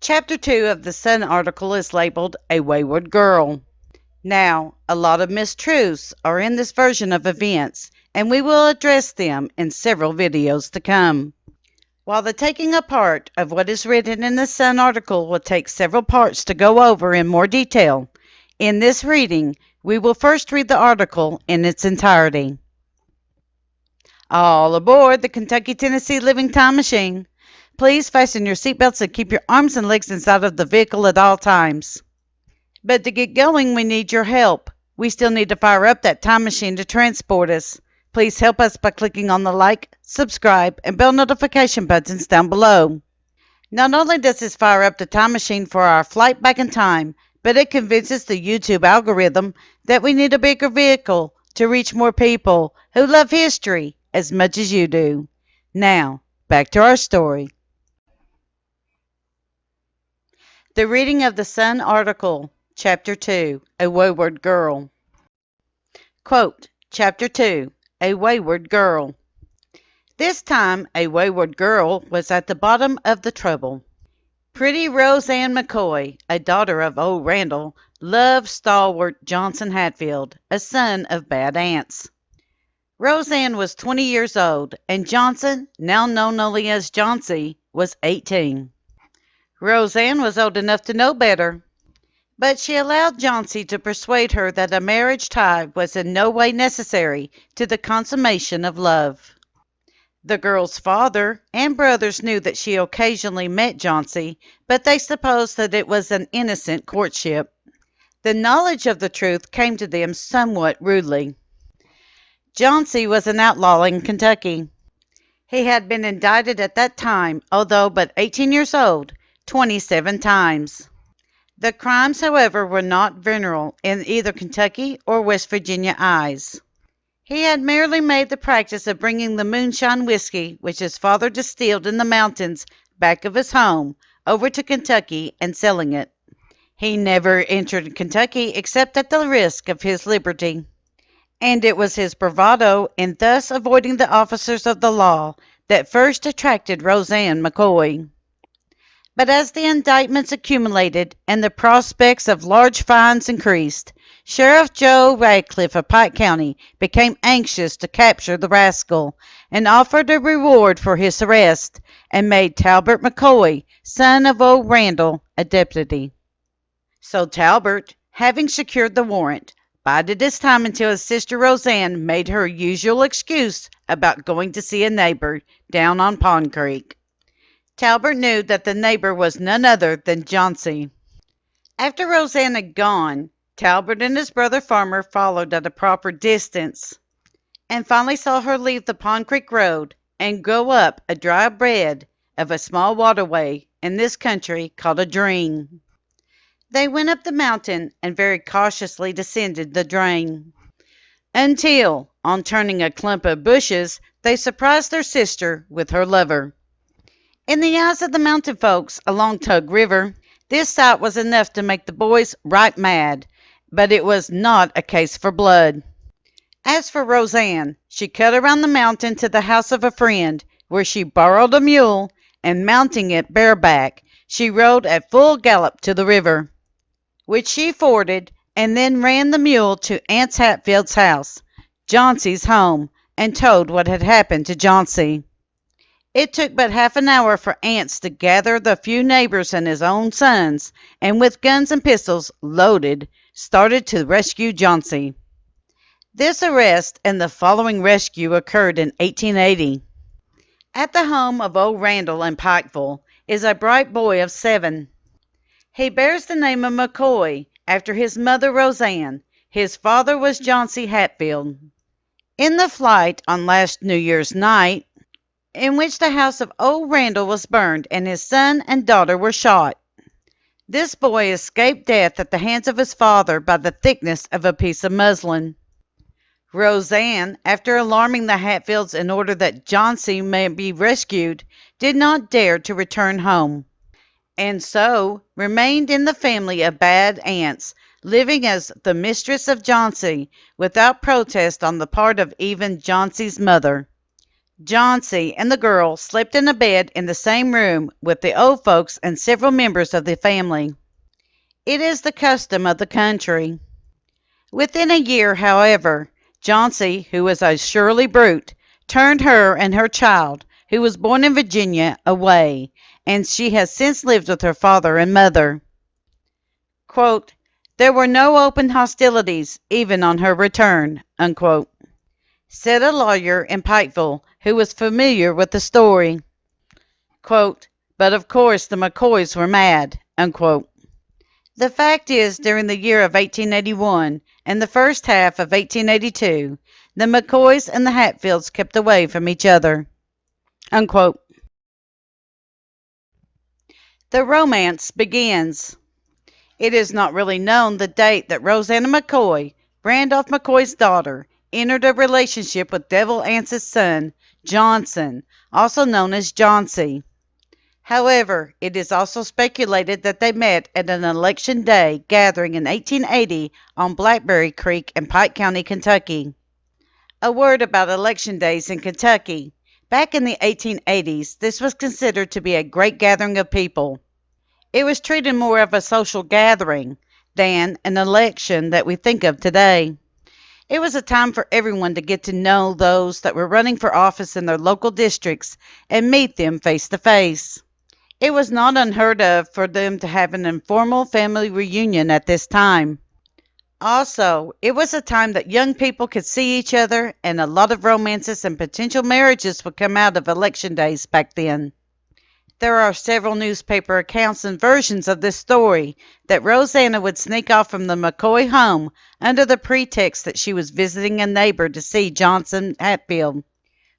Chapter 2 of the Sun article is labeled A Wayward Girl. Now, a lot of mistruths are in this version of events, and we will address them in several videos to come. While the taking apart of what is written in the Sun article will take several parts to go over in more detail, in this reading, we will first read the article in its entirety. All aboard the Kentucky-Tennessee Living Time Machine. Please fasten your seatbelts and keep your arms and legs inside of the vehicle at all times. But to get going, we need your help. We still need to fire up that time machine to transport us. Please help us by clicking on the like, subscribe, and bell notification buttons down below. Not only does this fire up the time machine for our flight back in time, but it convinces the YouTube algorithm that we need a bigger vehicle to reach more people who love history as much as you do. Now, back to our story. The reading of the Sun article, Chapter 2, A Wayward Girl. Quote, Chapter 2, A Wayward Girl. This time, a wayward girl was at the bottom of the trouble. Pretty Roseanne McCoy, a daughter of old Randall, loved stalwart Johnson Hatfield, a son of bad aunts. Roseanne was 20 years old, and Johnson, now known only as Johnsy, was 18. Roseanne was old enough to know better, but she allowed Johnsy to persuade her that a marriage tie was in no way necessary to the consummation of love. The girl's father and brothers knew that she occasionally met Johnsy, but they supposed that it was an innocent courtship. The knowledge of the truth came to them somewhat rudely. Johnsy was an outlaw in Kentucky. He had been indicted at that time, although but 18 years old, 27 times. The crimes, however, were not venial in either Kentucky or West Virginia eyes. He had merely made the practice of bringing the moonshine whiskey, which his father distilled in the mountains back of his home, over to Kentucky and selling it. He never entered Kentucky except at the risk of his liberty. And it was his bravado in thus avoiding the officers of the law that first attracted Roseanne McCoy. But as the indictments accumulated and the prospects of large fines increased, Sheriff Joe Radcliffe of Pike County became anxious to capture the rascal and offered a reward for his arrest and made Talbert McCoy, son of old Randall, a deputy. So Talbert, having secured the warrant, bided his time until his sister Roseanne made her usual excuse about going to see a neighbor down on Pond Creek. Talbert knew that the neighbor was none other than Johnsy. After Roseanne had gone, Talbert and his brother Farmer followed at a proper distance, and finally saw her leave the Pond Creek Road and go up a dry bed of a small waterway in this country called a drain. They went up the mountain and very cautiously descended the drain, until, on turning a clump of bushes, they surprised their sister with her lover. In the eyes of the mountain folks along Tug River, this sight was enough to make the boys right mad, but it was not a case for blood. As for Roseanne, she cut around the mountain to the house of a friend, where she borrowed a mule, and mounting it bareback, she rode at full gallop to the river, which she forded, and then ran the mule to Aunt Hatfield's house, Johnsy's home, and told what had happened to Johnsy. It took but half an hour for Aunts to gather the few neighbors and his own sons, and with guns and pistols loaded, started to rescue Johnsy. This arrest and the following rescue occurred in 1880. At the home of old Randall in Pikeville is a bright boy of 7. He bears the name of McCoy after his mother Roseanne. His father was Johnsy Hatfield. In the flight on last New Year's night, in which the house of old Randall was burned and his son and daughter were shot, this boy escaped death at the hands of his father by the thickness of a piece of muslin. Roseanne, after alarming the Hatfields in order that Johnsy may be rescued, did not dare to return home, and so remained in the family of bad aunts, living as the mistress of Johnsy, without protest on the part of even Johnsy's mother. Johnsy and the girl slept in a bed in the same room with the old folks and several members of the family. It is the custom of the country. Within a year, however, Johnsy, who was a surly brute, turned her and her child, who was born in Virginia, away, and she has since lived with her father and mother. Quote, "There were no open hostilities, even on her return," unquote, said a lawyer in Pikeville who was familiar with the story. Quote, "But of course the McCoys were mad," unquote. The fact is, during the year of 1881 and the first half of 1882, the McCoys and the Hatfields kept away from each other. Unquote. The romance begins. It is not really known the date that Rosanna McCoy, Randolph McCoy's daughter, entered a relationship with Devil Anse's son, Johnson, also known as Johnsy. However, it is also speculated that they met at an election day gathering in 1880 on Blackberry Creek in Pike County, Kentucky. A word about election days in Kentucky. Back in the 1880s, this was considered to be a great gathering of people. It was treated more of a social gathering than an election that we think of today. It was a time for everyone to get to know those that were running for office in their local districts and meet them face to face. It was not unheard of for them to have an informal family reunion at this time. Also, it was a time that young people could see each other, and a lot of romances and potential marriages would come out of election days back then. There are several newspaper accounts and versions of this story that Rosanna would sneak off from the McCoy home under the pretext that she was visiting a neighbor to see Johnson Hatfield.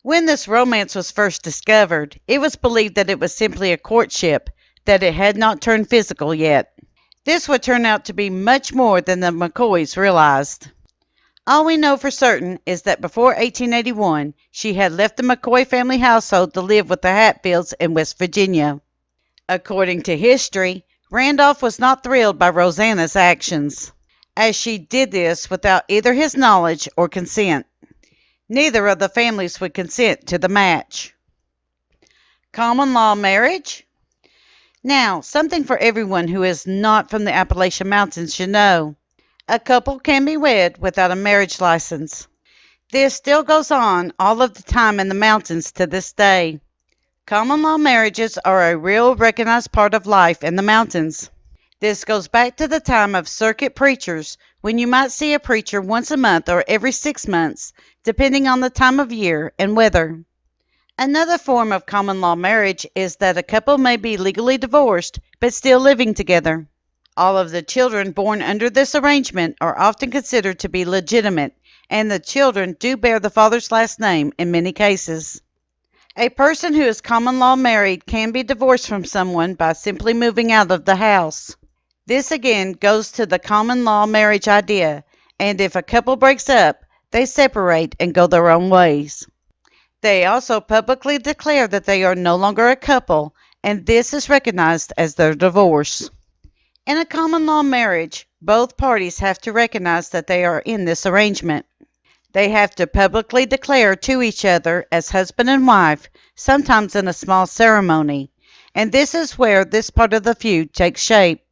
When this romance was first discovered, it was believed that it was simply a courtship, that it had not turned physical yet. This would turn out to be much more than the McCoys realized. All we know for certain is that before 1881, she had left the McCoy family household to live with the Hatfields in West Virginia. According to history, Randolph was not thrilled by Rosanna's actions, as she did this without either his knowledge or consent. Neither of the families would consent to the match. Common law marriage? Now, something for everyone who is not from the Appalachian Mountains should know. A couple can be wed without a marriage license. This still goes on all of the time in the mountains to this day. Common law marriages are a real recognized part of life in the mountains. This goes back to the time of circuit preachers, when you might see a preacher once a month or every 6 months, depending on the time of year and weather. Another form of common law marriage is that a couple may be legally divorced, but still living together. All of the children born under this arrangement are often considered to be legitimate, and the children do bear the father's last name in many cases. A person who is common law married can be divorced from someone by simply moving out of the house. This again goes to the common law marriage idea, and if a couple breaks up, they separate and go their own ways. They also publicly declare that they are no longer a couple, and this is recognized as their divorce. In a common law marriage, both parties have to recognize that they are in this arrangement. They have to publicly declare to each other as husband and wife, sometimes in a small ceremony, and this is where this part of the feud takes shape.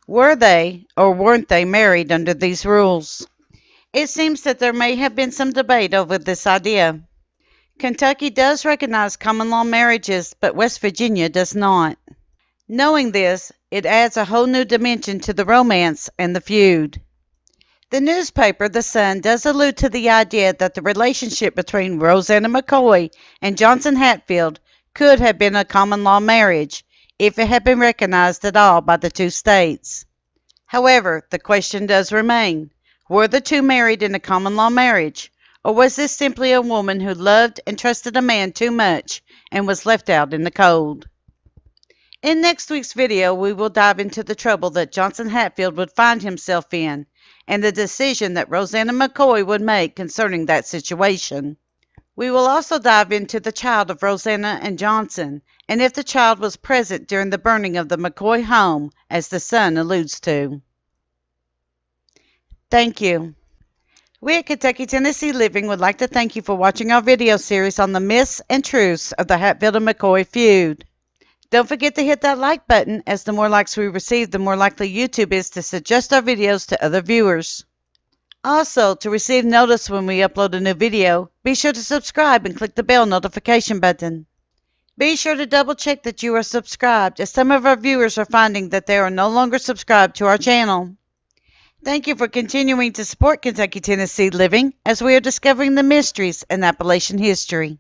Were they or weren't they married under these rules? It seems that there may have been some debate over this idea. Kentucky does recognize common law marriages, but West Virginia does not. Knowing this, it adds a whole new dimension to the romance and the feud. The newspaper, The Sun, does allude to the idea that the relationship between Rosanna McCoy and Johnson Hatfield could have been a common law marriage, if it had been recognized at all by the two states. However, the question does remain, were the two married in a common law marriage, or was this simply a woman who loved and trusted a man too much and was left out in the cold? In next week's video, we will dive into the trouble that Johnson Hatfield would find himself in, and the decision that Rosanna McCoy would make concerning that situation. We will also dive into the child of Rosanna and Johnson, and if the child was present during the burning of the McCoy home, as the Sun alludes to. Thank you. We at Kentucky, Tennessee Living would like to thank you for watching our video series on the myths and truths of the Hatfield and McCoy feud. Don't forget to hit that like button, as the more likes we receive, the more likely YouTube is to suggest our videos to other viewers. Also, to receive notice when we upload a new video, be sure to subscribe and click the bell notification button. Be sure to double check that you are subscribed, as some of our viewers are finding that they are no longer subscribed to our channel. Thank you for continuing to support Kentucky, Tennessee Living, as we are discovering the mysteries in Appalachian history.